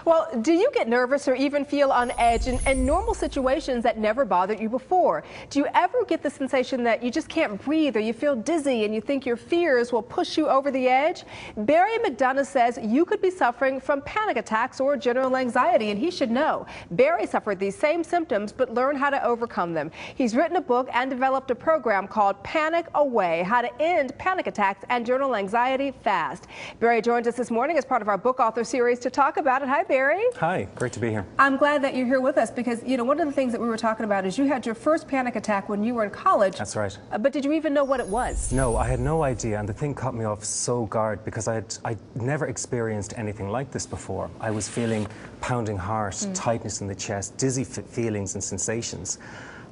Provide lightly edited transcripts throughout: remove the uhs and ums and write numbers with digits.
Well, do you get nervous or even feel on edge in normal situations that never bothered you before? Do you ever get the sensation that you just can't breathe or you feel dizzy and you think your fears will push you over the edge? Barry McDonough says you could be suffering from panic attacks or general anxiety, and he should know. Barry suffered these same symptoms but learned how to overcome them. He's written a book and developed a program called Panic Away: How to End Panic Attacks and General Anxiety Fast. Barry joins us this morning as part of our book author series to talk about it. Hi, Barry. Hi, great to be here. I'm glad that you're here with us because, you know, one of the things that we were talking about is you had your first panic attack when you were in college. That's right. But did you even know what it was? No, I had no idea, and the thing caught me off so guard because I'd never experienced anything like this before. I was feeling pounding heart, tightness in the chest, dizzy feelings and sensations.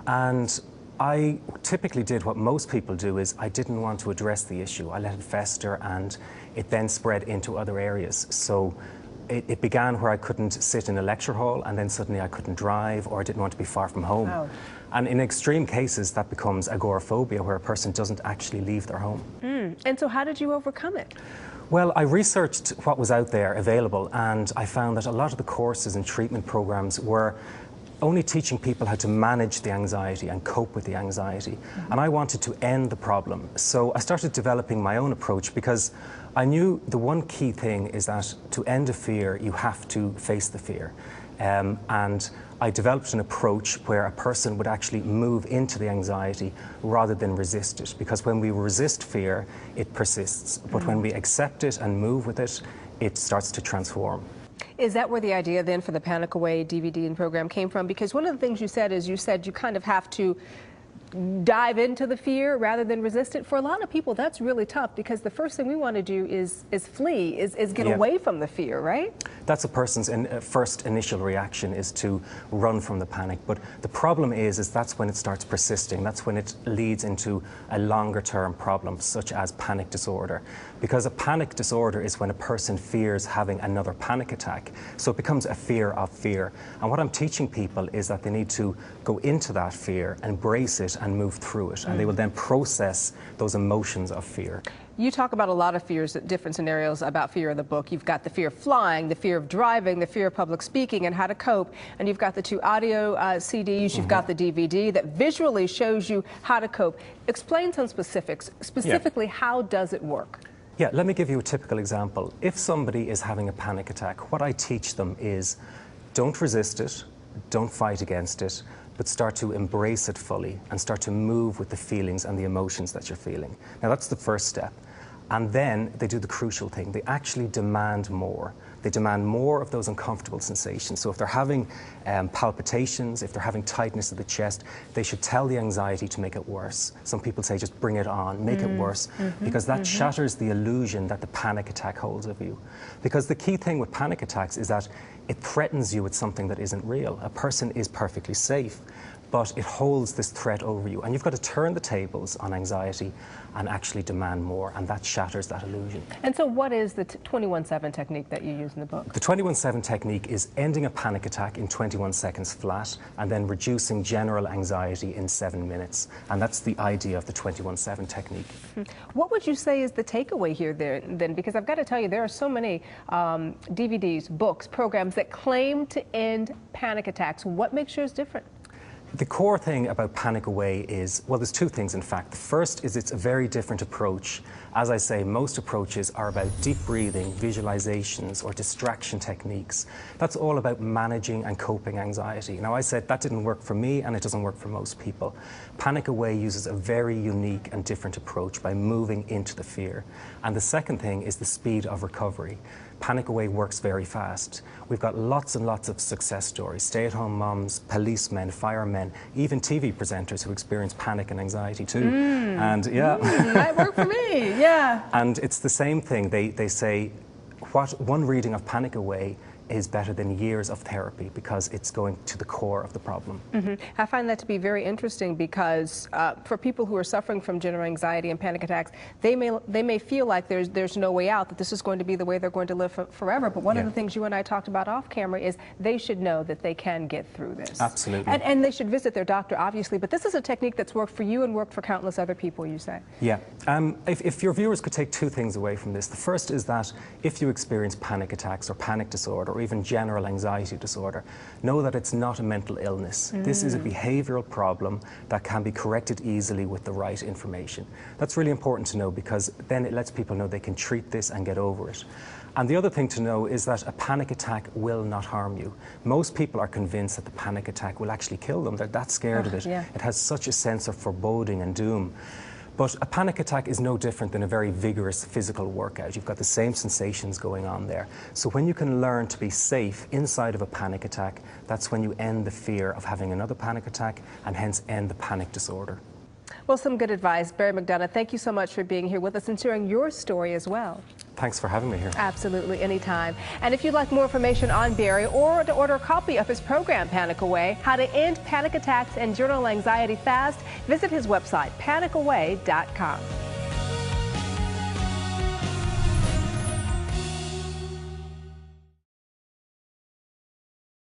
And I typically did what most people do, is I didn't want to address the issue. I let it fester and it then spread into other areas. So it began where I couldn't sit in a lecture hall, and then suddenly I couldn't drive, or I didn't want to be far from home. Oh. And in extreme cases, that becomes agoraphobia, where a person doesn't actually leave their home. And so how did you overcome it? Well, I researched what was out there available, and I found that a lot of the courses and treatment programs were only teaching people how to manage the anxiety and cope with the anxiety. And I wanted to end the problem. So I started developing my own approach, because I knew the one key thing is that to end a fear, you have to face the fear. And I developed an approach where a person would actually move into the anxiety rather than resist it. Because when we resist fear, it persists. But when we accept it and move with it, it starts to transform. Is that where the idea then for the Panic Away DVD and program came from? Because one of the things you said is you kind of have to dive into the fear rather than resist it. For a lot of people, that's really tough, because the first thing we want to do is flee, is get away from the fear, right? That's a person's first initial reaction, is to run from the panic. But the problem is that's when it starts persisting. That's when it leads into a longer term problem, such as panic disorder. Because a panic disorder is when a person fears having another panic attack. So it becomes a fear of fear. And what I'm teaching people is that they need to go into that fear, embrace it, and move through it. And they will then process those emotions of fear. You talk about a lot of fears, different scenarios about fear in the book. You've got the fear of flying, the fear of driving, the fear of public speaking, and how to cope. And you've got the 2 audio CDs, you've got the DVD that visually shows you how to cope. Explain some specifics. Specifically, how does it work? Yeah, let me give you a typical example. If somebody is having a panic attack, what I teach them is don't resist it, don't fight against it, but start to embrace it fully and start to move with the feelings and the emotions that you're feeling. Now, that's the first step. And then they do the crucial thing. They actually demand more. They demand more of those uncomfortable sensations. So if they're having palpitations, if they're having tightness of the chest, they should tell the anxiety to make it worse. Some people say just bring it on, make it worse, because that shatters the illusion that the panic attack holds of you. Because the key thing with panic attacks is that it threatens you with something that isn't real. A person is perfectly safe, but it holds this threat over you. And you've got to turn the tables on anxiety and actually demand more, and that shatters that illusion. And so what is the 21-7 technique that you use in the book? The 21-7 technique is ending a panic attack in 21 seconds flat, and then reducing general anxiety in 7 minutes. And that's the idea of the 21-7 technique. What would you say is the takeaway here then? Because I've got to tell you, there are so many DVDs, books, programs that claim to end panic attacks. What makes yours different? The core thing about Panic Away is, well, there's 2 things in fact. The first is it's a very different approach. As I say, most approaches are about deep breathing, visualizations, or distraction techniques. That's all about managing and coping anxiety. Now, I said that didn't work for me, and it doesn't work for most people. Panic Away uses a very unique and different approach by moving into the fear. And the second thing is the speed of recovery. Panic Away works very fast. We've got lots and lots of success stories. Stay-at-home moms, policemen, firemen, even TV presenters who experience panic and anxiety too. And that worked for me, yeah. And it's the same thing. They say, one reading of Panic Away is better than years of therapy, because it's going to the core of the problem. I find that to be very interesting, because for people who are suffering from general anxiety and panic attacks, they may feel like there's no way out, that this is going to be the way they're going to live forever. But one of the things you and I talked about off camera is they should know that they can get through this. Absolutely. And they should visit their doctor, obviously. But this is a technique that's worked for you and worked for countless other people, you say. Yeah. If your viewers could take 2 things away from this. The first is that if you experience panic attacks or panic disorder, or even general anxiety disorder, know that it's not a mental illness. This is a behavioral problem that can be corrected easily with the right information. That's really important to know, because then it lets people know they can treat this and get over it. And the other thing to know is that a panic attack will not harm you. Most people are convinced that the panic attack will actually kill them. They're that scared of it. Yeah. It has such a sense of foreboding and doom. But a panic attack is no different than a very vigorous physical workout. You've got the same sensations going on there. So when you can learn to be safe inside of a panic attack, that's when you end the fear of having another panic attack, and hence end the panic disorder. Well, some good advice. Barry McDonough, thank you so much for being here with us and sharing your story as well. Thanks for having me here. Absolutely, anytime. And if you'd like more information on Barry, or to order a copy of his program, Panic Away, How to End Panic Attacks and Journal Anxiety Fast, visit his website, panicaway.com.